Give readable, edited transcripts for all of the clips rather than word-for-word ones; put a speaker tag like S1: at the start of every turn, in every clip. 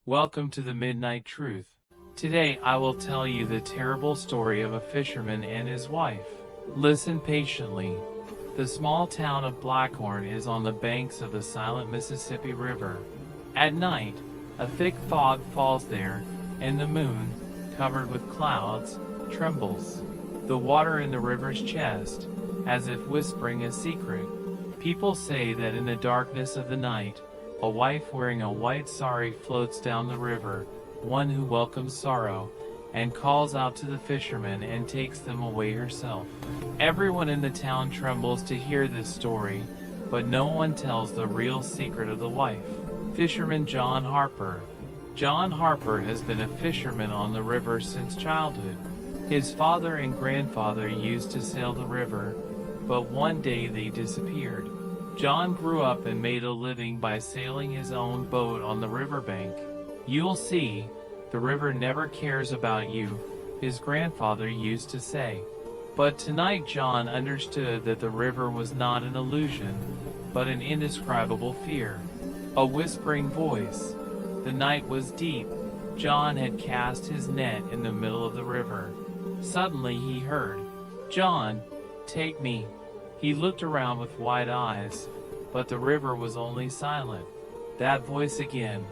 S1: Welcome to the Midnight Truth. Today I will tell you the terrible story of a fisherman and his wife. Listen patiently. The small town of Blackhorn is on the banks of the silent Mississippi River. At night, a thick fog falls there, and the moon, covered with clouds, trembles. The water in the river's chest, as if whispering a secret. People say that in the darkness of the night, a wife wearing a white sari floats down the river, one who welcomes sorrow, and calls out to the fishermen and takes them away herself. Everyone in the town trembles to hear this story, but no one tells the real secret of the wife. Fisherman John Harper. John Harper has been a fisherman on the river since childhood. His father and grandfather used to sail the river, but one day they disappeared. John grew up and made a living by sailing his own boat on the riverbank. "You'll see, the river never cares about you," his grandfather used to say. But tonight John understood that the river was not an illusion, but an indescribable fear. A whispering voice. The night was deep. John had cast his net in the middle of the river. Suddenly he heard, "John, take me." He looked around with wide eyes, but the river was only silent. That voice again,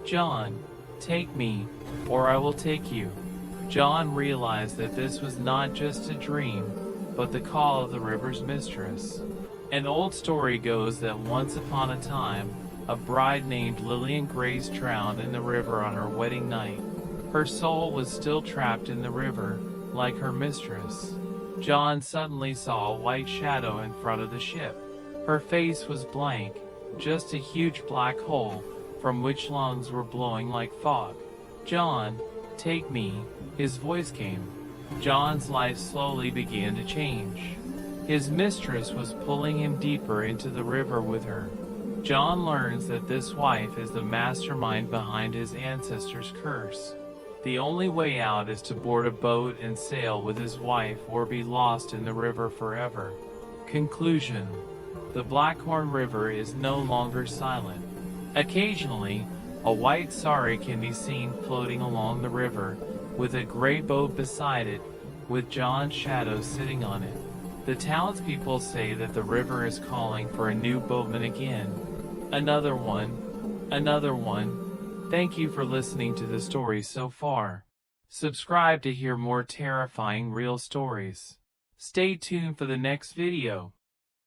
S1: "John, take me, or I will take you." John realized that this was not just a dream, but the call of the river's mistress. An old story goes that once upon a time, a bride named Lillian Grace drowned in the river on her wedding night. Her soul was still trapped in the river, like her mistress. John suddenly saw a white shadow in front of the ship. Her face was blank, just a huge black hole, from which lungs were blowing like fog. "John, take me," his voice came. John's life slowly began to change. His mistress was pulling him deeper into the river with her. John learns that this wife is the mastermind behind his ancestors' curse. The only way out is to board a boat and sail with his wife or be lost in the river forever. Conclusion. The Blackhorn River is no longer silent. Occasionally, a white sari can be seen floating along the river, with a gray boat beside it, with John's shadow sitting on it. The townspeople say that the river is calling for a new boatman again. Another one. Another one. Thank you for listening to the story so far. Subscribe to hear more terrifying real stories. Stay tuned for the next video.